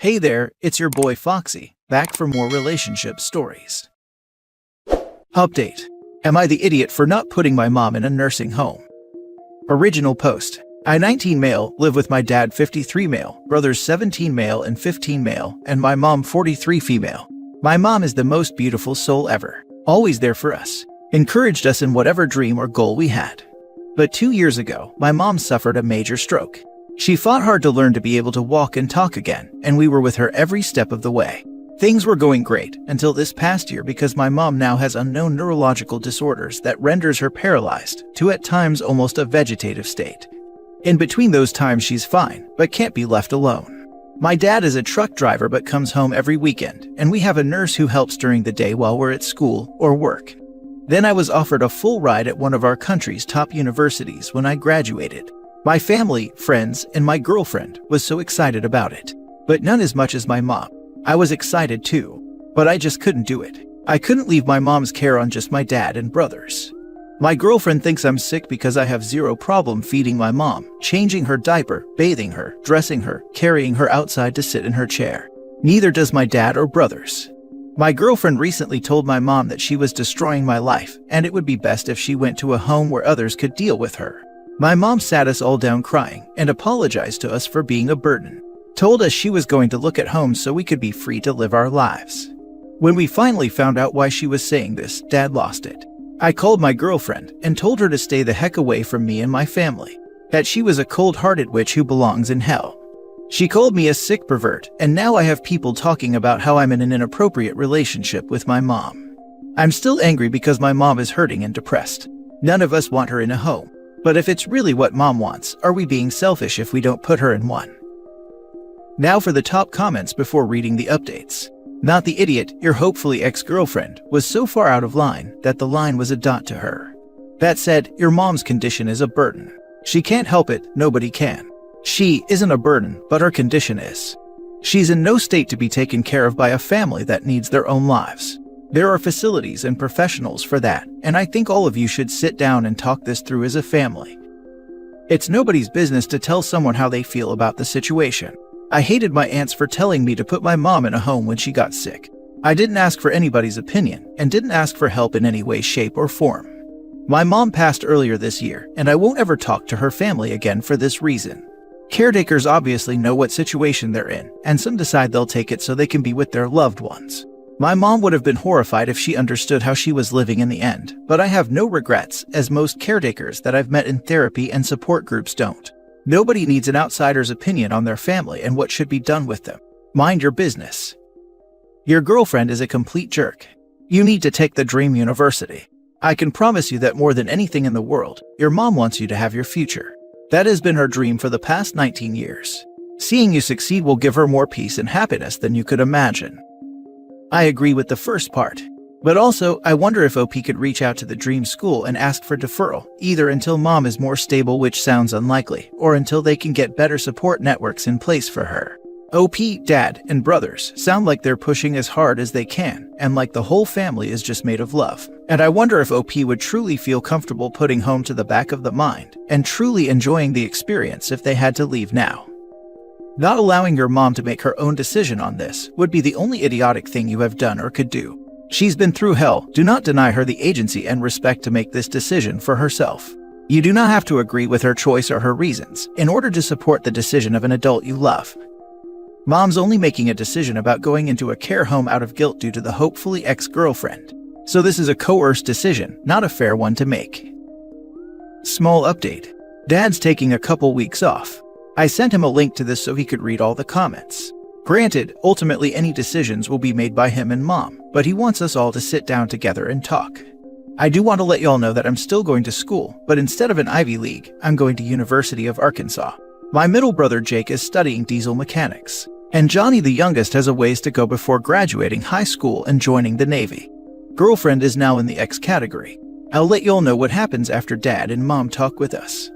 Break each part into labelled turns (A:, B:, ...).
A: Hey there, it's your boy Foxy, back for more relationship stories. Update. Am I the idiot for not putting my mom in a nursing home? Original post. I 19 male, live with my dad 53 male, brothers 17 male and 15 male, and my mom 43 female. My mom is the most beautiful soul ever, always there for us, encouraged us in whatever dream or goal we had. But 2 years ago, my mom suffered a major stroke. She fought hard to learn to be able to walk and talk again, and we were with her every step of the way. Things were going great until this past year because my mom now has unknown neurological disorders that renders her paralyzed to at times almost a vegetative state. In between those times she's fine, but can't be left alone. My dad is a truck driver but comes home every weekend, and we have a nurse who helps during the day while we're at school or work. Then I was offered a full ride at one of our country's top universities when I graduated. My family, friends, and my girlfriend was so excited about it, but none as much as my mom. I was excited too, but I just couldn't do it. I couldn't leave my mom's care on just my dad and brothers. My girlfriend thinks I'm sick because I have zero problem feeding my mom, changing her diaper, bathing her, dressing her, carrying her outside to sit in her chair. Neither does my dad or brothers. My girlfriend recently told my mom that she was destroying my life, and it would be best if she went to a home where others could deal with her. My mom sat us all down crying and apologized to us for being a burden. Told us she was going to look at homes so we could be free to live our lives. When we finally found out why she was saying this, Dad lost it. I called my girlfriend and told her to stay the heck away from me and my family, that she was a cold-hearted witch who belongs in hell. She called me a sick pervert, and now I have people talking about how I'm in an inappropriate relationship with my mom. I'm still angry because my mom is hurting and depressed. None of us want her in a home. But if it's really what mom wants, are we being selfish if we don't put her in one? Now for the top comments before reading the updates. Not the idiot, your hopefully ex-girlfriend was so far out of line that the line was a dot to her. That said, your mom's condition is a burden. She can't help it, nobody can. She isn't a burden, but her condition is. She's in no state to be taken care of by a family that needs their own lives. There are facilities and professionals for that, and I think all of you should sit down and talk this through as a family. It's nobody's business to tell someone how they feel about the situation. I hated my aunts for telling me to put my mom in a home when she got sick. I didn't ask for anybody's opinion, and didn't ask for help in any way, shape, or form. My mom passed earlier this year, and I won't ever talk to her family again for this reason. Caretakers obviously know what situation they're in, and some decide they'll take it so they can be with their loved ones. My mom would have been horrified if she understood how she was living in the end, but I have no regrets, as most caretakers that I've met in therapy and support groups don't. Nobody needs an outsider's opinion on their family and what should be done with them. Mind your business. Your girlfriend is a complete jerk. You need to take the dream university. I can promise you that more than anything in the world, your mom wants you to have your future. That has been her dream for the past 19 years. Seeing you succeed will give her more peace and happiness than you could imagine. I agree with the first part. But also, I wonder if OP could reach out to the dream school and ask for deferral, either until mom is more stable, which sounds unlikely, or until they can get better support networks in place for her. OP, dad, and brothers sound like they're pushing as hard as they can, and like the whole family is just made of love. And I wonder if OP would truly feel comfortable putting home to the back of the mind, and truly enjoying the experience if they had to leave now. Not allowing your mom to make her own decision on this would be the only idiotic thing you have done or could do. She's been through hell. Do not deny her the agency and respect to make this decision for herself. You do not have to agree with her choice or her reasons in order to support the decision of an adult you love. Mom's only making a decision about going into a care home out of guilt due to the hopefully ex-girlfriend. So this is a coerced decision, not a fair one to make. Small update. Dad's taking a couple weeks off. I sent him a link to this so he could read all the comments. Granted, ultimately any decisions will be made by him and mom, but he wants us all to sit down together and talk. I do want to let y'all know that I'm still going to school, but instead of an Ivy League, I'm going to University of Arkansas. My middle brother Jake is studying diesel mechanics, and Johnny the youngest has a ways to go before graduating high school and joining the Navy. Girlfriend is now in the X category. I'll let y'all know what happens after dad and mom talk with us.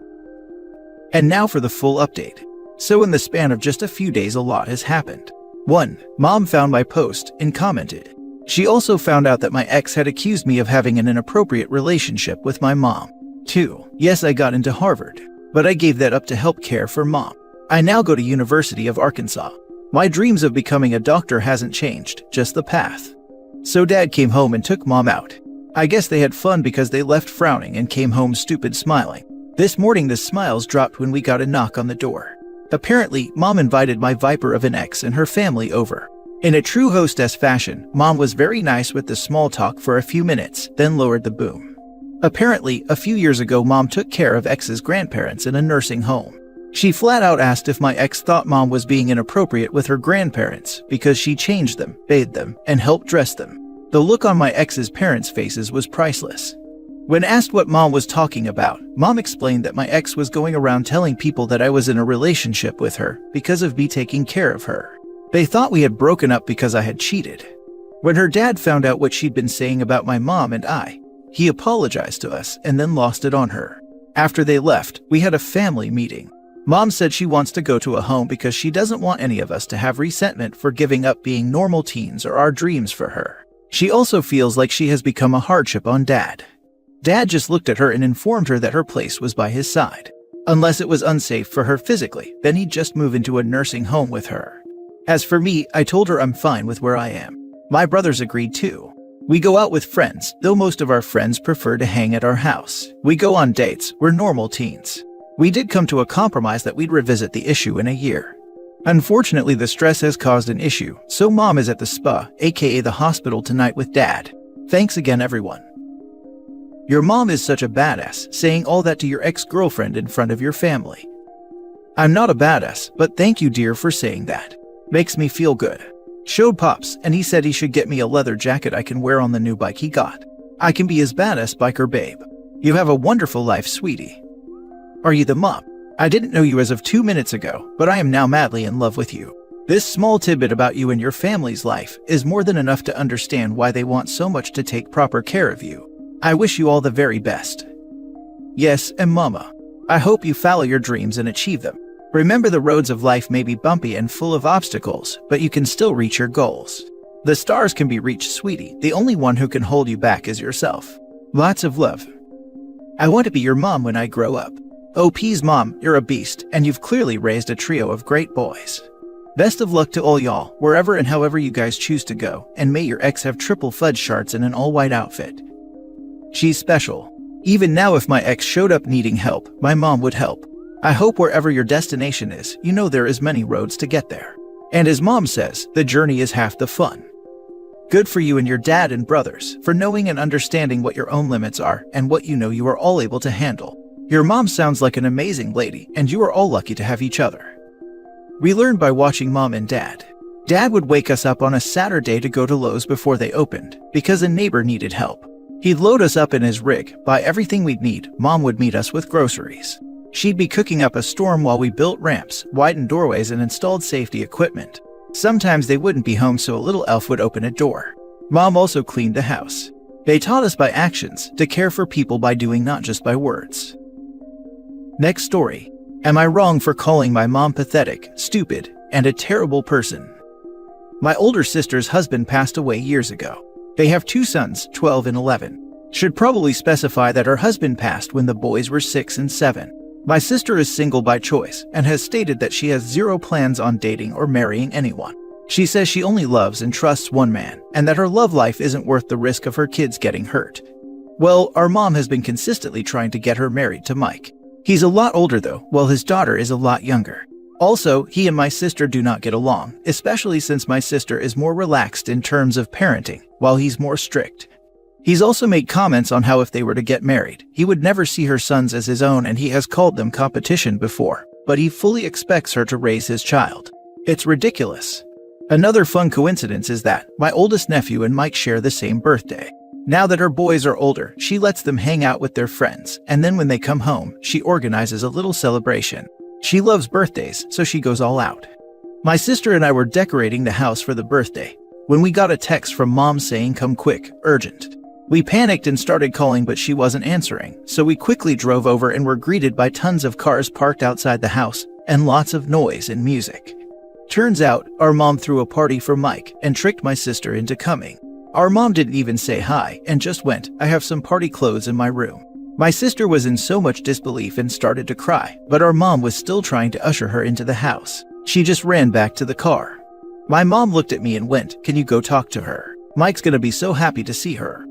A: And now for the full update. So in the span of just a few days, a lot has happened. 1. Mom found my post and commented. She also found out that my ex had accused me of having an inappropriate relationship with my mom. 2. Yes, I got into Harvard, but I gave that up to help care for mom. I now go to University of Arkansas. My dreams of becoming a doctor hasn't changed, just the path. So Dad came home and took Mom out. I guess they had fun because they left frowning and came home stupid smiling. This morning the smiles dropped when we got a knock on the door. Apparently, Mom invited my viper of an ex and her family over. In a true hostess fashion, Mom was very nice with the small talk for a few minutes, then lowered the boom. Apparently, a few years ago Mom took care of ex's grandparents in a nursing home. She flat out asked if my ex thought Mom was being inappropriate with her grandparents because she changed them, bathed them, and helped dress them. The look on my ex's parents' faces was priceless. When asked what Mom was talking about, Mom explained that my ex was going around telling people that I was in a relationship with her because of me taking care of her. They thought we had broken up because I had cheated. When her dad found out what she'd been saying about my mom and I, he apologized to us and then lost it on her. After they left, we had a family meeting. Mom said she wants to go to a home because she doesn't want any of us to have resentment for giving up being normal teens or our dreams for her. She also feels like she has become a hardship on Dad. Dad just looked at her and informed her that her place was by his side. Unless it was unsafe for her physically, then he'd just move into a nursing home with her. As for me, I told her I'm fine with where I am. My brothers agreed too. We go out with friends, though most of our friends prefer to hang at our house. We go on dates, we're normal teens. We did come to a compromise that we'd revisit the issue in a year. Unfortunately, the stress has caused an issue, so Mom is at the spa, aka the hospital tonight with Dad. Thanks again, everyone. Your mom is such a badass, saying all that to your ex-girlfriend in front of your family. I'm not a badass, but thank you, dear, for saying that. Makes me feel good. Showed Pops, and he said he should get me a leather jacket I can wear on the new bike he got. I can be his badass biker babe. You have a wonderful life, sweetie. Are you the mom? I didn't know you as of 2 minutes ago, but I am now madly in love with you. This small tidbit about you and your family's life is more than enough to understand why they want so much to take proper care of you. I wish you all the very best. Yes, and Mama, I hope you follow your dreams and achieve them. Remember, the roads of life may be bumpy and full of obstacles, but you can still reach your goals. The stars can be reached, sweetie. The only one who can hold you back is yourself. Lots of love. I want to be your mom when I grow up. OP's mom, you're a beast, and you've clearly raised a trio of great boys. Best of luck to all y'all, wherever and however you guys choose to go, and may your ex have triple fudge shards in an all-white outfit. She's special. Even now, if my ex showed up needing help, my mom would help. I hope wherever your destination is, you know there is many roads to get there. And as Mom says, the journey is half the fun. Good for you and your dad and brothers for knowing and understanding what your own limits are and what you know you are all able to handle. Your mom sounds like an amazing lady, and you are all lucky to have each other. We learned by watching Mom and Dad. Dad would wake us up on a Saturday to go to Lowe's before they opened, because a neighbor needed help. He'd load us up in his rig, buy everything we'd need. Mom would meet us with groceries. She'd be cooking up a storm while we built ramps, widened doorways, and installed safety equipment. Sometimes they wouldn't be home, so a little elf would open a door. Mom also cleaned the house. They taught us by actions to care for people by doing, not just by words. Next story. Am I wrong for calling my mom pathetic, stupid, and a terrible person? My older sister's husband passed away years ago. They have 2 sons, 12 and 11. Should probably specify that her husband passed when the boys were 6 and 7. My sister is single by choice and has stated that she has 0 plans on dating or marrying anyone. She says she only loves and trusts one man, and that her love life isn't worth the risk of her kids getting hurt. Well, our mom has been consistently trying to get her married to Mike. He's a lot older though, while his daughter is a lot younger. Also, he and my sister do not get along, especially since my sister is more relaxed in terms of parenting, while he's more strict. He's also made comments on how if they were to get married, he would never see her sons as his own, and he has called them competition before, but he fully expects her to raise his child. It's ridiculous. Another fun coincidence is that my oldest nephew and Mike share the same birthday. Now that her boys are older, she lets them hang out with their friends, and then when they come home, she organizes a little celebration. She loves birthdays, so she goes all out. My sister and I were decorating the house for the birthday when we got a text from Mom saying, "Come quick, urgent." We panicked and started calling, but she wasn't answering, so we quickly drove over and were greeted by tons of cars parked outside the house and lots of noise and music. Turns out, our mom threw a party for Mike and tricked my sister into coming. Our mom didn't even say hi and just went, "I have some party clothes in my room." My sister was in so much disbelief and started to cry, but our mom was still trying to usher her into the house. She just ran back to the car. My mom looked at me and went, "Can you go talk to her? Mike's gonna be so happy to see her."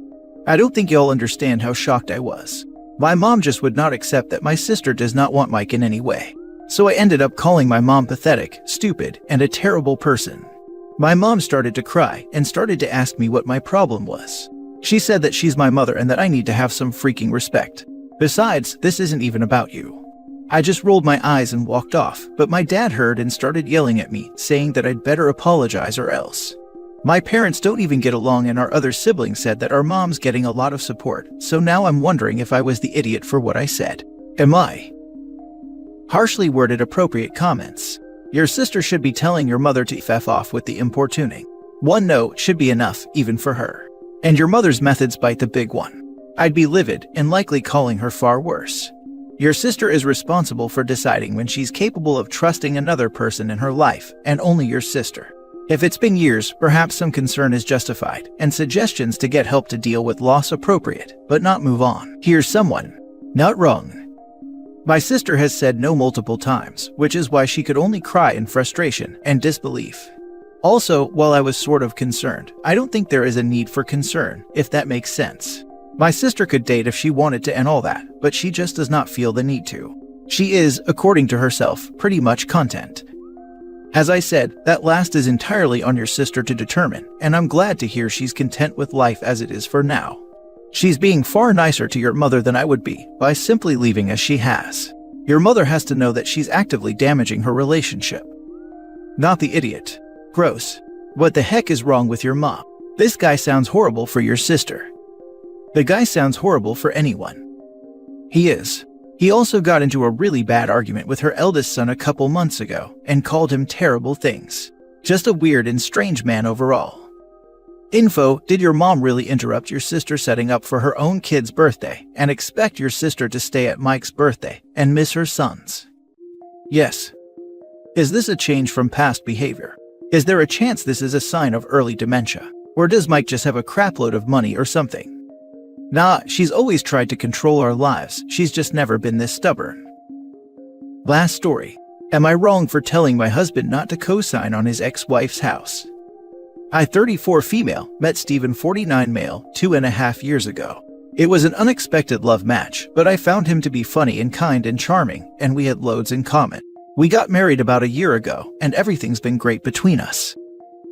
A: I don't think y'all understand how shocked I was. My mom just would not accept that my sister does not want Mike in any way. So I ended up calling my mom pathetic, stupid, and a terrible person. My mom started to cry and started to ask me what my problem was. She said that she's my mother and that I need to have some freaking respect. Besides, this isn't even about you. I just rolled my eyes and walked off, but my dad heard and started yelling at me, saying that I'd better apologize or else. My parents don't even get along and our other siblings said that our mom's getting a lot of support, so now I'm wondering if I was the idiot for what I said. Am I? Harshly worded appropriate comments. Your sister should be telling your mother to f off with the importuning. One no should be enough, even for her. And your mother's methods bite the big one. I'd be livid and likely calling her far worse. Your sister is responsible for deciding when she's capable of trusting another person in her life, and only your sister. If it's been years, perhaps some concern is justified, and suggestions to get help to deal with loss appropriate, but not move on. Here's someone. Not wrong. My sister has said no multiple times, which is why she could only cry in frustration and disbelief. Also, while I was sort of concerned, I don't think there is a need for concern, if that makes sense. My sister could date if she wanted to and all that, but she just does not feel the need to. She is, according to herself, pretty much content. As I said, that last is entirely on your sister to determine, and I'm glad to hear she's content with life as it is for now. She's being far nicer to your mother than I would be by simply leaving as she has. Your mother has to know that she's actively damaging her relationship. Not the idiot. Gross. What the heck is wrong with your mom? This guy sounds horrible for your sister. The guy sounds horrible for anyone. He is. He also got into a really bad argument with her eldest son a couple months ago and called him terrible things. Just a weird and strange man overall. Info: did your mom really interrupt your sister setting up for her own kid's birthday and expect your sister to stay at Mike's birthday and miss her son's? Yes. Is this a change from past behavior? Is there a chance this is a sign of early dementia? Or does Mike just have a crapload of money or something? Nah, she's always tried to control our lives, she's just never been this stubborn. Last story. Am I wrong for telling my husband not to co-sign on his ex-wife's house? I, 34 female, met Steven, 49 male, 2.5 years ago. It was an unexpected love match, but I found him to be funny and kind and charming, and we had loads in common. We got married about a year ago, and everything's been great between us.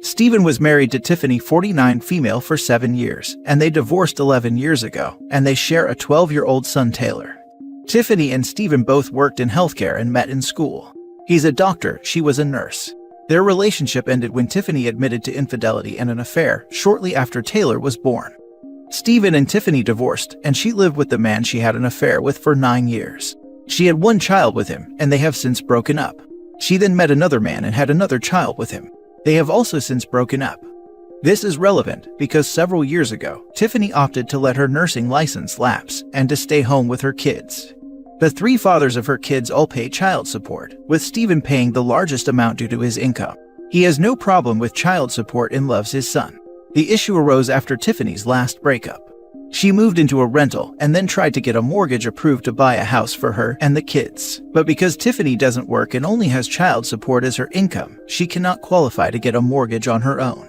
A: Steven was married to Tiffany, 49 female, for 7 years, and they divorced 11 years ago, and they share a 12-year-old son, Taylor. Tiffany and Steven both worked in healthcare and met in school. He's a doctor, she was a nurse. Their relationship ended when Tiffany admitted to infidelity and an affair shortly after Taylor was born. Steven and Tiffany divorced, and she lived with the man she had an affair with for 9 years. She had 1 child with him, and they have since broken up. She then met another man and had another child with him. They have also since broken up. This is relevant because several years ago, Tiffany opted to let her nursing license lapse and to stay home with her kids. The 3 fathers of her kids all pay child support, with Steven paying the largest amount due to his income. He has no problem with child support and loves his son. The issue arose after Tiffany's last breakup. She moved into a rental and then tried to get a mortgage approved to buy a house for her and the kids. But because Tiffany doesn't work and only has child support as her income, she cannot qualify to get a mortgage on her own.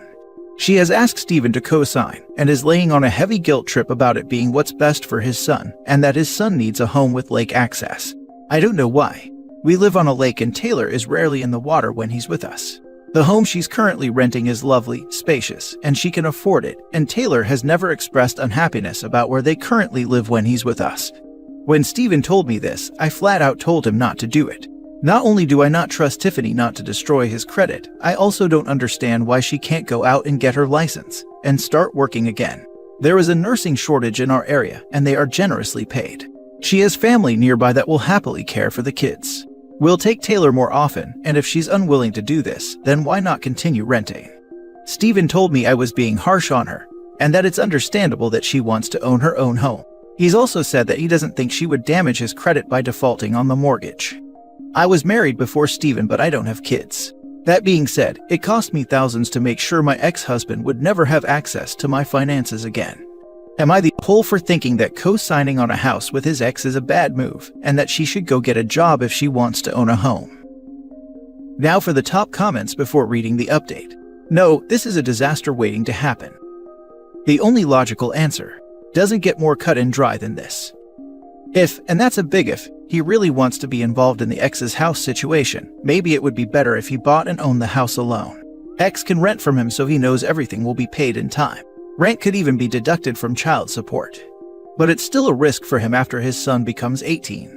A: She has asked Steven to co-sign and is laying on a heavy guilt trip about it being what's best for his son and that his son needs a home with lake access. I don't know why. We live on a lake and Taylor is rarely in the water when he's with us. The home she's currently renting is lovely, spacious, and she can afford it, and Taylor has never expressed unhappiness about where they currently live when he's with us. When Steven told me this, I flat out told him not to do it. Not only do I not trust Tiffany not to destroy his credit, I also don't understand why she can't go out and get her license and start working again. There is a nursing shortage in our area, and they are generously paid. She has family nearby that will happily care for the kids. We'll take Taylor more often, and if she's unwilling to do this, then why not continue renting? Steven told me I was being harsh on her, and that it's understandable that she wants to own her own home. He's also said that he doesn't think she would damage his credit by defaulting on the mortgage. I was married before Steven, but I don't have kids. That being said, it cost me thousands to make sure my ex-husband would never have access to my finances again. Am I the fool for thinking that co-signing on a house with his ex is a bad move, and that she should go get a job if she wants to own a home? Now for the top comments before reading the update. No, this is a disaster waiting to happen. The only logical answer doesn't get more cut and dry than this. If, and that's a big if, he really wants to be involved in the ex's house situation, maybe it would be better if he bought and owned the house alone. X can rent from him so he knows everything will be paid in time. Rent could even be deducted from child support. But it's still a risk for him after his son becomes 18.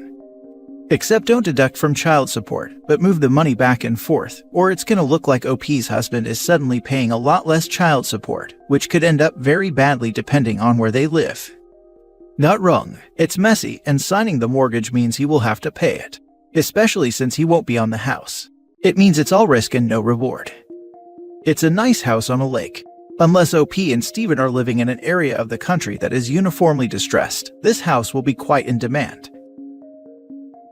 A: Except don't deduct from child support, but move the money back and forth, or it's gonna look like OP's husband is suddenly paying a lot less child support, which could end up very badly depending on where they live. Not wrong, it's messy, and signing the mortgage means he will have to pay it, especially since he won't be on the house. It means it's all risk and no reward. It's a nice house on a lake. Unless OP and Steven are living in an area of the country that is uniformly distressed, this house will be quite in demand.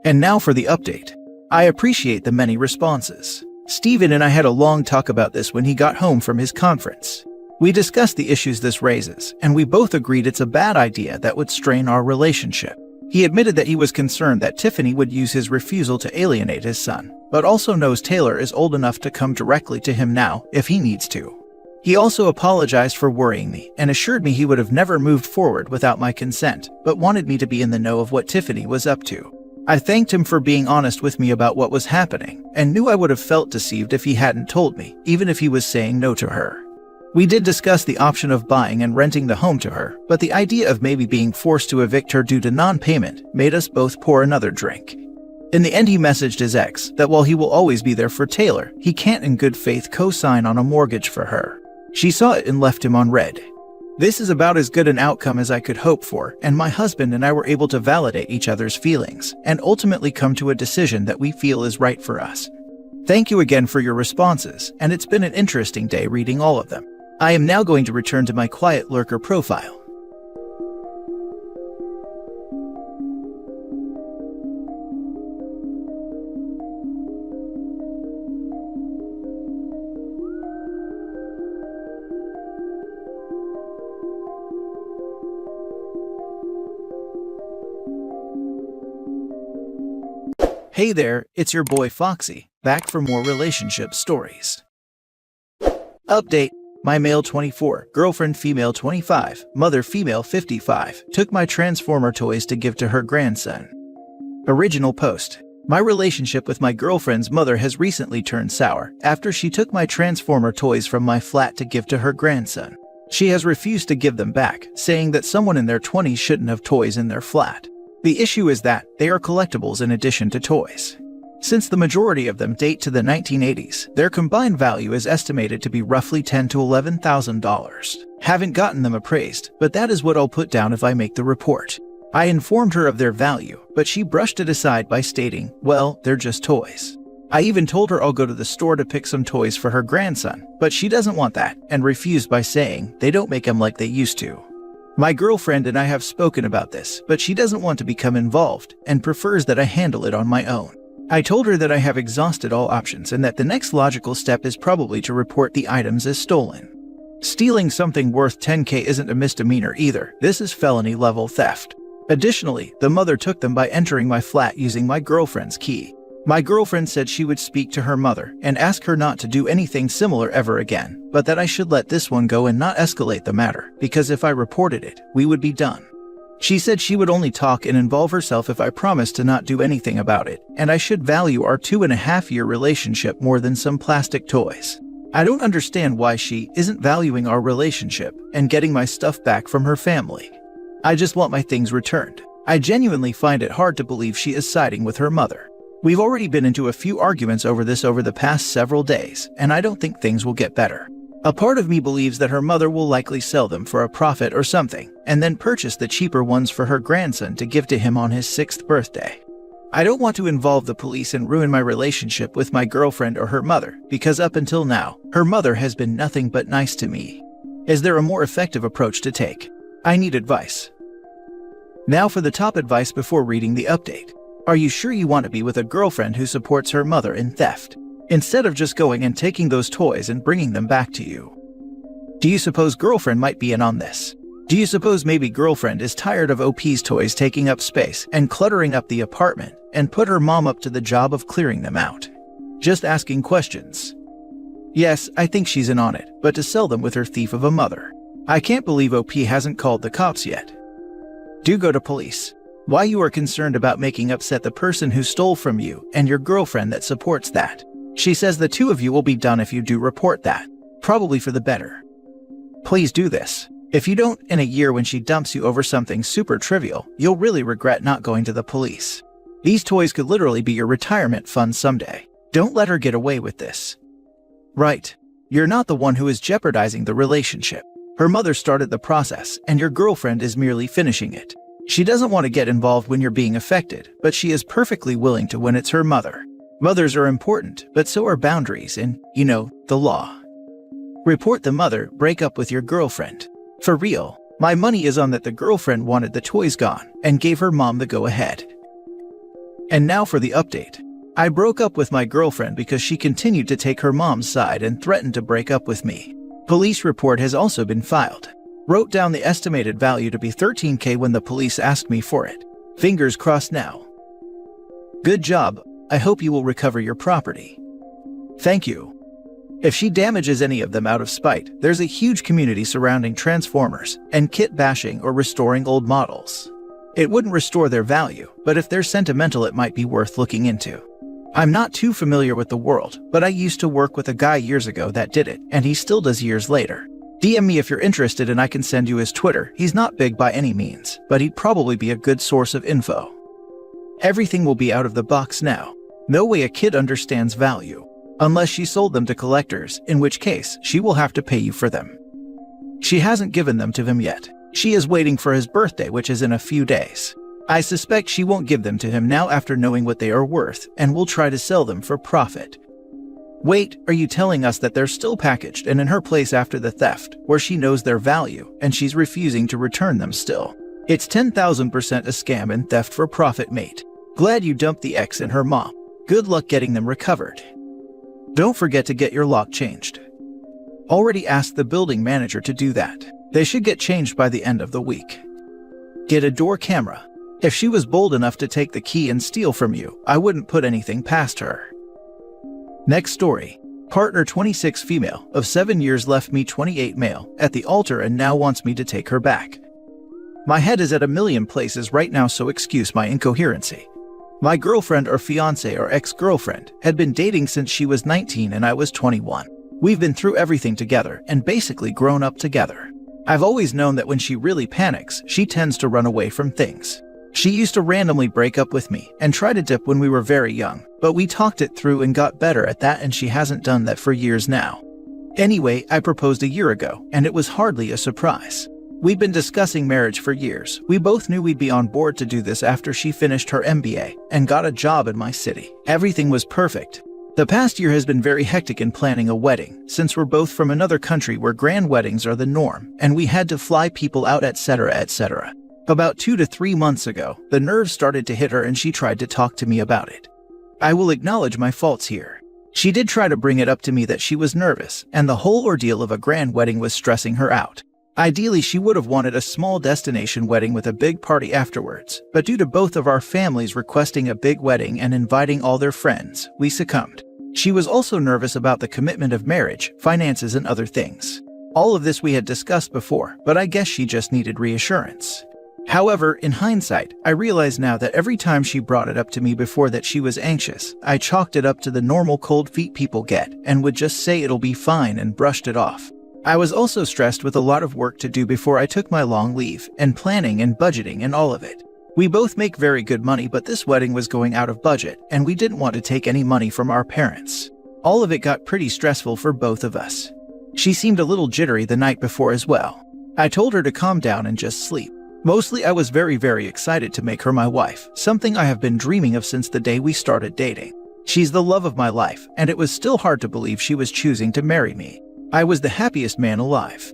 A: And now for the update. I appreciate the many responses. Steven and I had a long talk about this when he got home from his conference. We discussed the issues this raises, and we both agreed it's a bad idea that would strain our relationship. He admitted that he was concerned that Tiffany would use his refusal to alienate his son, but also knows Taylor is old enough to come directly to him now if he needs to. He also apologized for worrying me and assured me he would have never moved forward without my consent, but wanted me to be in the know of what Tiffany was up to. I thanked him for being honest with me about what was happening, and knew I would have felt deceived if he hadn't told me, even if he was saying no to her. We did discuss the option of buying and renting the home to her, but the idea of maybe being forced to evict her due to non-payment made us both pour another drink. In the end, he messaged his ex that while he will always be there for Taylor, he can't in good faith co-sign on a mortgage for her. She saw it and left him on red. This is about as good an outcome as I could hope for, and my husband and I were able to validate each other's feelings and ultimately come to a decision that we feel is right for us. Thank you again for your responses, and it's been an interesting day reading all of them. I am now going to return to my quiet lurker profile. Hey there, it's your boy Foxy, back for more relationship stories. Update. My male 24, girlfriend female 25, mother female 55, took my Transformer toys to give to her grandson. Original post. My relationship with my girlfriend's mother has recently turned sour after she took my Transformer toys from my flat to give to her grandson. She has refused to give them back, saying that someone in their 20s shouldn't have toys in their flat. The issue is that they are collectibles in addition to toys. Since the majority of them date to the 1980s, their combined value is estimated to be roughly $10,000 to $11,000. Haven't gotten them appraised, but that is what I'll put down if I make the report. I informed her of their value, but she brushed it aside by stating, well, they're just toys. I even told her I'll go to the store to pick some toys for her grandson, but she doesn't want that and refused by saying they don't make them like they used to. My girlfriend and I have spoken about this, but she doesn't want to become involved and prefers that I handle it on my own. I told her that I have exhausted all options and that the next logical step is probably to report the items as stolen. Stealing something worth $10,000 isn't a misdemeanor either, this is felony level theft. Additionally, the mother took them by entering my flat using my girlfriend's key. My girlfriend said she would speak to her mother and ask her not to do anything similar ever again, but that I should let this one go and not escalate the matter, because if I reported it, we would be done. She said she would only talk and involve herself if I promised to not do anything about it, and I should value our 2.5-year relationship more than some plastic toys. I don't understand why she isn't valuing our relationship and getting my stuff back from her family. I just want my things returned. I genuinely find it hard to believe she is siding with her mother. We've already been into a few arguments over this over the past several days, and I don't think things will get better. A part of me believes that her mother will likely sell them for a profit or something, and then purchase the cheaper ones for her grandson to give to him on his 6th birthday. I don't want to involve the police and ruin my relationship with my girlfriend or her mother, because up until now, her mother has been nothing but nice to me. Is there a more effective approach to take? I need advice. Now for the top advice before reading the update. Are you sure you want to be with a girlfriend who supports her mother in theft, instead of just going and taking those toys and bringing them back to you? Do you suppose girlfriend might be in on this? Do you suppose maybe girlfriend is tired of OP's toys taking up space and cluttering up the apartment and put her mom up to the job of clearing them out? Just asking questions. Yes, I think she's in on it, but to sell them with her thief of a mother. I can't believe OP hasn't called the cops yet. Do go to police. Why you are concerned about making upset the person who stole from you and your girlfriend that supports that. She says the two of you will be done if you do report that. Probably for the better. Please do this. If you don't, in a year when she dumps you over something super trivial, you'll really regret not going to the police. These toys could literally be your retirement fund someday. Don't let her get away with this. Right. You're not the one who is jeopardizing the relationship. Her mother started the process, and your girlfriend is merely finishing it. She doesn't want to get involved when you're being affected, but she is perfectly willing to when it's her mother. Mothers are important, but so are boundaries and, the law. Report the mother, break up with your girlfriend. For real, my money is on that the girlfriend wanted the toys gone and gave her mom the go-ahead. And now for the update. I broke up with my girlfriend because she continued to take her mom's side and threatened to break up with me. Police report has also been filed. Wrote down the estimated value to be $13,000 when the police asked me for it. Fingers crossed now. Good job. I hope you will recover your property. Thank you. If she damages any of them out of spite, there's a huge community surrounding Transformers and kit bashing or restoring old models. It wouldn't restore their value, but if they're sentimental it might be worth looking into. I'm not too familiar with the world, but I used to work with a guy years ago that did it, and he still does years later. DM me if you're interested and I can send you his Twitter. He's not big by any means, but he'd probably be a good source of info. Everything will be out of the box now. No way a kid understands value. Unless she sold them to collectors, in which case she will have to pay you for them. She hasn't given them to him yet. She is waiting for his birthday, which is in a few days. I suspect she won't give them to him now after knowing what they are worth, and will try to sell them for profit. Wait, are you telling us that they're still packaged and in her place after the theft, where she knows their value, and she's refusing to return them still? It's 10,000% a scam and theft for profit, mate. Glad you dumped the ex and her mom. Good luck getting them recovered. Don't forget to get your lock changed. Already asked the building manager to do that. They should get changed by the end of the week. Get a door camera. If she was bold enough to take the key and steal from you, I wouldn't put anything past her. Next story. Partner 26 female of 7 years left me 28 male at the altar and now wants me to take her back. My head is at a million places right now, so excuse my incoherency. My girlfriend or fiance or ex-girlfriend had been dating since she was 19 and I was 21. We've been through everything together and basically grown up together. I've always known that when she really panics, she tends to run away from things. She used to randomly break up with me and try to dip when we were very young, but we talked it through and got better at that, and she hasn't done that for years now. Anyway, I proposed a year ago, and it was hardly a surprise. We'd been discussing marriage for years. We both knew we'd be on board to do this after she finished her MBA and got a job in my city. Everything was perfect. The past year has been very hectic in planning a wedding, since we're both from another country where grand weddings are the norm, and we had to fly people out, etc., etc. About 2 to 3 months ago, the nerves started to hit her and she tried to talk to me about it. I will acknowledge my faults here. She did try to bring it up to me that she was nervous, and the whole ordeal of a grand wedding was stressing her out. Ideally, she would have wanted a small destination wedding with a big party afterwards, but due to both of our families requesting a big wedding and inviting all their friends, we succumbed. She was also nervous about the commitment of marriage, finances, and other things. All of this we had discussed before, but I guess she just needed reassurance. However, in hindsight, I realize now that every time she brought it up to me before that she was anxious, I chalked it up to the normal cold feet people get and would just say it'll be fine and brushed it off. I was also stressed with a lot of work to do before I took my long leave, and planning and budgeting and all of it. We both make very good money, but this wedding was going out of budget, and we didn't want to take any money from our parents. All of it got pretty stressful for both of us. She seemed a little jittery the night before as well. I told her to calm down and just sleep. Mostly I was very excited to make her my wife, something I have been dreaming of since the day we started dating. She's the love of my life, and it was still hard to believe she was choosing to marry me. I was the happiest man alive.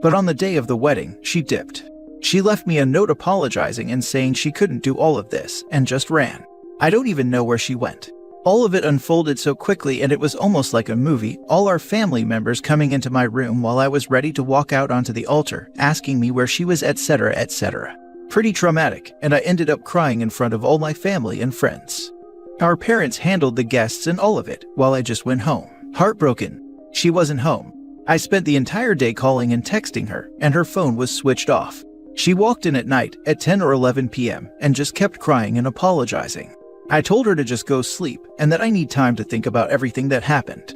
A: But on the day of the wedding, she dipped. She left me a note apologizing and saying she couldn't do all of this, and just ran. I don't even know where she went. All of it unfolded so quickly, and it was almost like a movie, all our family members coming into my room while I was ready to walk out onto the altar, asking me where she was, etc., etc. Pretty traumatic, and I ended up crying in front of all my family and friends. Our parents handled the guests and all of it, while I just went home, heartbroken. She wasn't home. I spent the entire day calling and texting her, and her phone was switched off. She walked in at night at 10 or 11 p.m. and just kept crying and apologizing. I told her to just go sleep and that I need time to think about everything that happened.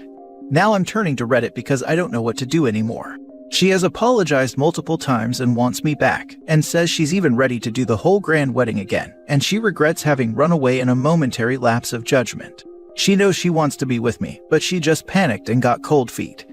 A: Now I'm turning to Reddit because I don't know what to do anymore. She has apologized multiple times and wants me back, and says she's even ready to do the whole grand wedding again, and she regrets having run away in a momentary lapse of judgment. She knows she wants to be with me, but she just panicked and got cold feet.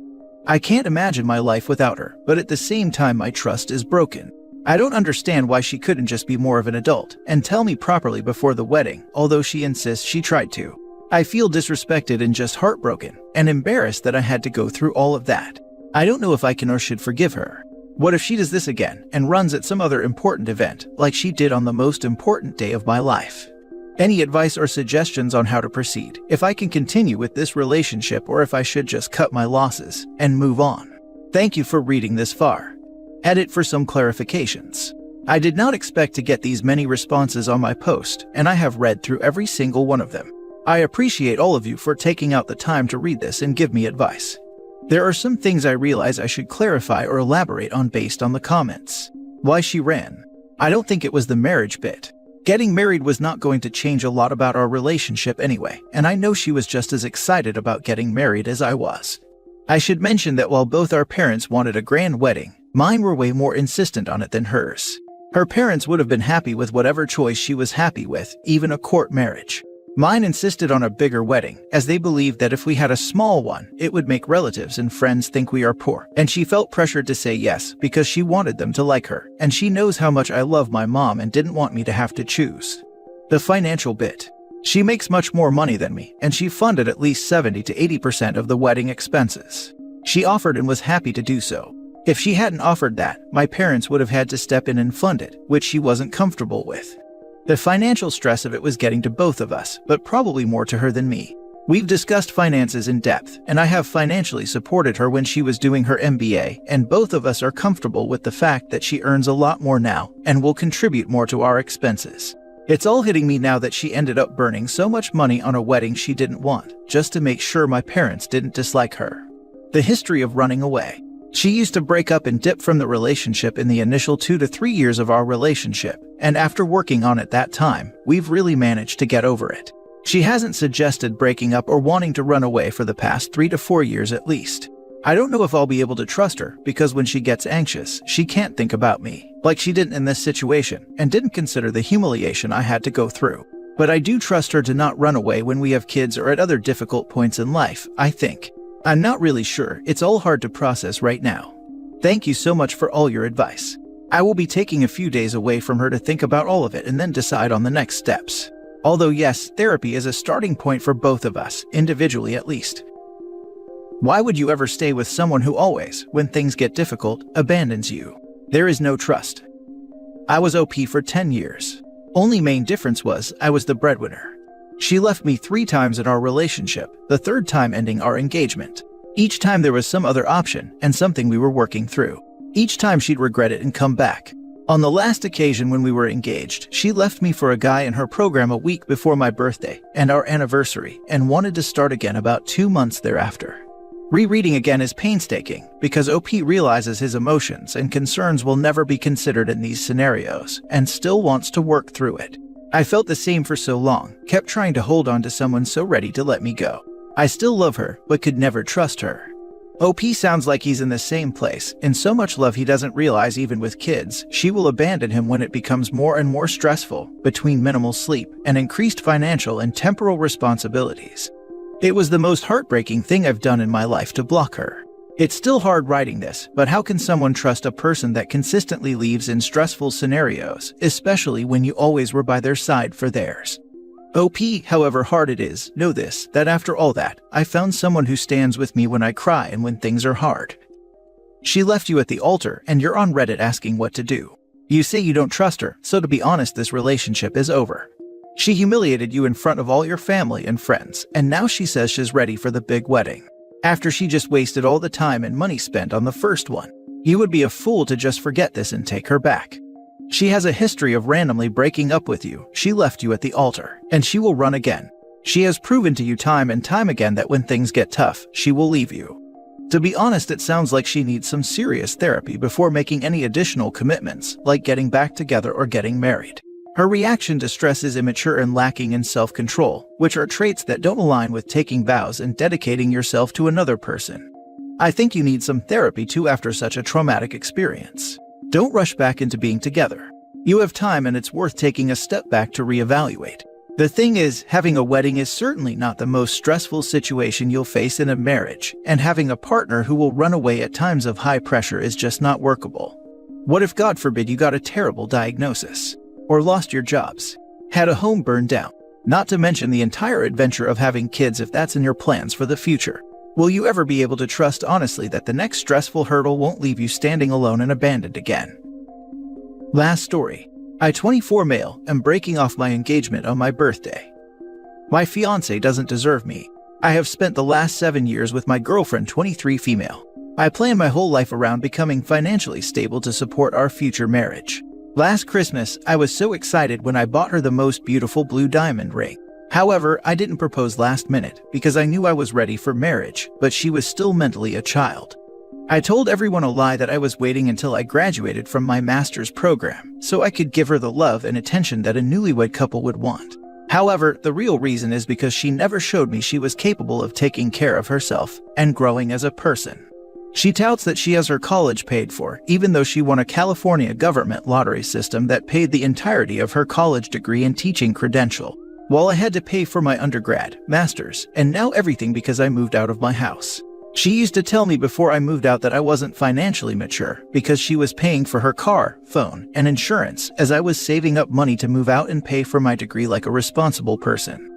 A: I can't imagine my life without her, but at the same time my trust is broken. I don't understand why she couldn't just be more of an adult and tell me properly before the wedding, although she insists she tried to. I feel disrespected and just heartbroken and embarrassed that I had to go through all of that. I don't know if I can or should forgive her. What if she does this again and runs at some other important event like she did on the most important day of my life? Any advice or suggestions on how to proceed, if I can continue with this relationship or if I should just cut my losses and move on? Thank you for reading this far. Edit for some clarifications. I did not expect to get these many responses on my post, and I have read through every single one of them. I appreciate all of you for taking out the time to read this and give me advice. There are some things I realize I should clarify or elaborate on based on the comments. Why she ran. I don't think it was the marriage bit. Getting married was not going to change a lot about our relationship anyway, and I know she was just as excited about getting married as I was. I should mention that while both our parents wanted a grand wedding, mine were way more insistent on it than hers. Her parents would have been happy with whatever choice she was happy with, even a court marriage. Mine insisted on a bigger wedding, as they believed that if we had a small one, it would make relatives and friends think we are poor, and she felt pressured to say yes because she wanted them to like her, and she knows how much I love my mom and didn't want me to have to choose. The financial bit. She makes much more money than me, and she funded at least 70 to 80% of the wedding expenses. She offered and was happy to do so. If she hadn't offered that, my parents would have had to step in and fund it, which she wasn't comfortable with. The financial stress of it was getting to both of us, but probably more to her than me. We've discussed finances in depth, and I have financially supported her when she was doing her MBA, and both of us are comfortable with the fact that she earns a lot more now and will contribute more to our expenses. It's all hitting me now that she ended up burning so much money on a wedding she didn't want, just to make sure my parents didn't dislike her. The history of running away. She used to break up and dip from the relationship in the initial 2 to 3 years of our relationship, and after working on it that time, we've really managed to get over it. She hasn't suggested breaking up or wanting to run away for the past 3 to 4 years at least. I don't know if I'll be able to trust her, because when she gets anxious, she can't think about me, like she didn't in this situation, and didn't consider the humiliation I had to go through. But I do trust her to not run away when we have kids or at other difficult points in life, I think. I'm not really sure, it's all hard to process right now. Thank you so much for all your advice. I will be taking a few days away from her to think about all of it and then decide on the next steps. Although yes, therapy is a starting point for both of us, individually at least. Why would you ever stay with someone who always, when things get difficult, abandons you? There is no trust. I was OP for 10 years. Only main difference was I was the breadwinner. She left me 3 times in our relationship, the 3rd time ending our engagement. Each time there was some other option and something we were working through. Each time she'd regret it and come back. On the last occasion when we were engaged, she left me for a guy in her program a week before my birthday and our anniversary and wanted to start again about 2 months thereafter. Rereading again is painstaking because OP realizes his emotions and concerns will never be considered in these scenarios and still wants to work through it. I felt the same for so long, kept trying to hold on to someone so ready to let me go. I still love her, but could never trust her. OP sounds like he's in the same place, in so much love he doesn't realize even with kids, she will abandon him when it becomes more and more stressful, between minimal sleep and increased financial and temporal responsibilities. It was the most heartbreaking thing I've done in my life to block her. It's still hard writing this, but how can someone trust a person that consistently leaves in stressful scenarios, especially when you always were by their side for theirs? OP, however hard it is, know this, that after all that, I found someone who stands with me when I cry and when things are hard. She left you at the altar and you're on Reddit asking what to do. You say you don't trust her, so to be honest, this relationship is over. She humiliated you in front of all your family and friends, and now she says she's ready for the big wedding. After she just wasted all the time and money spent on the first one. You would be a fool to just forget this and take her back. She has a history of randomly breaking up with you, she left you at the altar, and she will run again. She has proven to you time and time again that when things get tough, she will leave you. To be honest, it sounds like she needs some serious therapy before making any additional commitments, like getting back together or getting married. Her reaction to stress is immature and lacking in self-control, which are traits that don't align with taking vows and dedicating yourself to another person. I think you need some therapy too after such a traumatic experience. Don't rush back into being together. You have time and it's worth taking a step back to reevaluate. The thing is, having a wedding is certainly not the most stressful situation you'll face in a marriage, and having a partner who will run away at times of high pressure is just not workable. What if, God forbid, you got a terrible diagnosis? Or lost your jobs? Had a home burned down? Not to mention the entire adventure of having kids if that's in your plans for the future. Will you ever be able to trust honestly that the next stressful hurdle won't leave you standing alone and abandoned again? Last story. I, 24 male, am breaking off my engagement on my birthday. My fiancé doesn't deserve me. I have spent the last 7 years with my girlfriend, 23 female. I plan my whole life around becoming financially stable to support our future marriage. Last Christmas, I was so excited when I bought her the most beautiful blue diamond ring. However, I didn't propose last minute because I knew I was ready for marriage, but she was still mentally a child. I told everyone a lie that I was waiting until I graduated from my master's program so I could give her the love and attention that a newlywed couple would want. However, the real reason is because she never showed me she was capable of taking care of herself and growing as a person. She touts that she has her college paid for, even though she won a California government lottery system that paid the entirety of her college degree and teaching credential, while I had to pay for my undergrad, master's, and now everything because I moved out of my house. She used to tell me before I moved out that I wasn't financially mature because she was paying for her car, phone, and insurance as I was saving up money to move out and pay for my degree like a responsible person.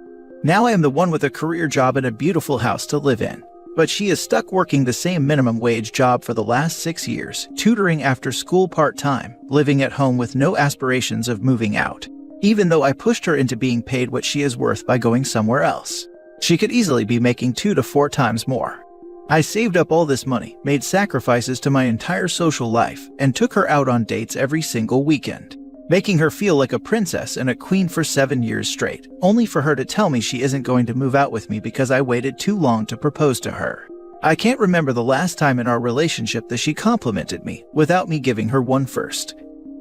A: Now I am the one with a career job and a beautiful house to live in, but she is stuck working the same minimum wage job for the last 6 years, tutoring after school part-time, living at home with no aspirations of moving out, even though I pushed her into being paid what she is worth by going somewhere else. She could easily be making 2 to 4 times more. I saved up all this money, made sacrifices to my entire social life, and took her out on dates every single weekend, making her feel like a princess and a queen for 7 years straight, only for her to tell me she isn't going to move out with me because I waited too long to propose to her. I can't remember the last time in our relationship that she complimented me without me giving her one first.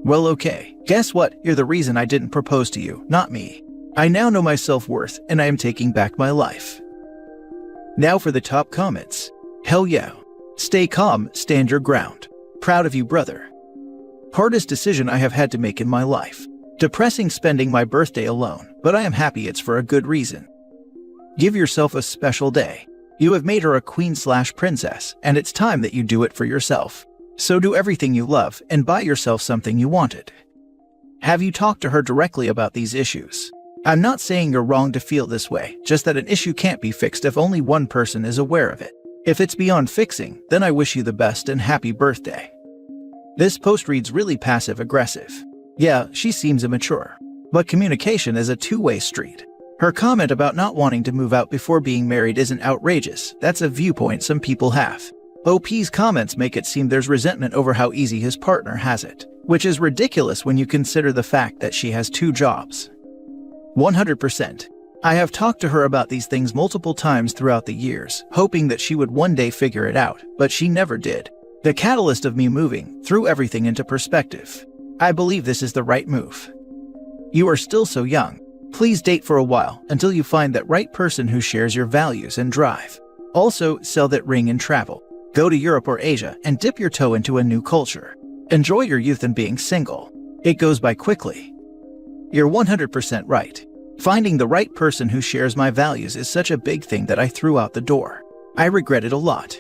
A: Well, okay, guess what? You're the reason I didn't propose to you, not me. I now know my self-worth and I am taking back my life. Now for the top comments. Hell yeah. Stay calm, stand your ground. Proud of you, brother. Hardest decision I have had to make in my life. Depressing spending my birthday alone, but I am happy it's for a good reason. Give yourself a special day. You have made her a queen/princess, and it's time that you do it for yourself. So do everything you love and buy yourself something you wanted. Have you talked to her directly about these issues? I'm not saying you're wrong to feel this way, just that an issue can't be fixed if only one person is aware of it. If it's beyond fixing, then I wish you the best and happy birthday. This post reads really passive-aggressive. Yeah, she seems immature. But communication is a two-way street. Her comment about not wanting to move out before being married isn't outrageous. That's a viewpoint some people have. OP's comments make it seem there's resentment over how easy his partner has it, which is ridiculous when you consider the fact that she has 2 jobs. 100%. I have talked to her about these things multiple times throughout the years, hoping that she would one day figure it out, but she never did. The catalyst of me moving threw everything into perspective. I believe this is the right move. You are still so young. Please date for a while until you find that right person who shares your values and drive. Also, sell that ring and travel. Go to Europe or Asia and dip your toe into a new culture. Enjoy your youth and being single. It goes by quickly. You're 100% right. Finding the right person who shares my values is such a big thing that I threw out the door. I regret it a lot.